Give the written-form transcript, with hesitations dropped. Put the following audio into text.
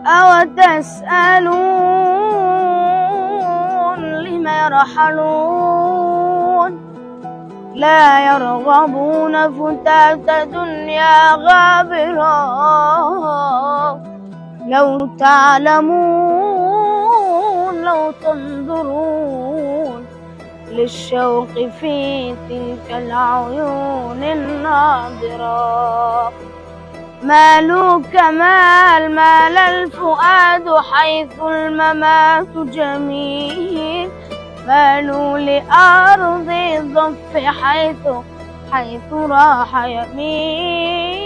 أو تسألون لم يرحلون لا يرغبون فتات دنيا غابرة لو تعلمون لو تنظرون للشوق في تلك العيون الناظرة مالوك مال الفؤاد حيث الممات جميل مالوا لأرض الضف حيث راح يميل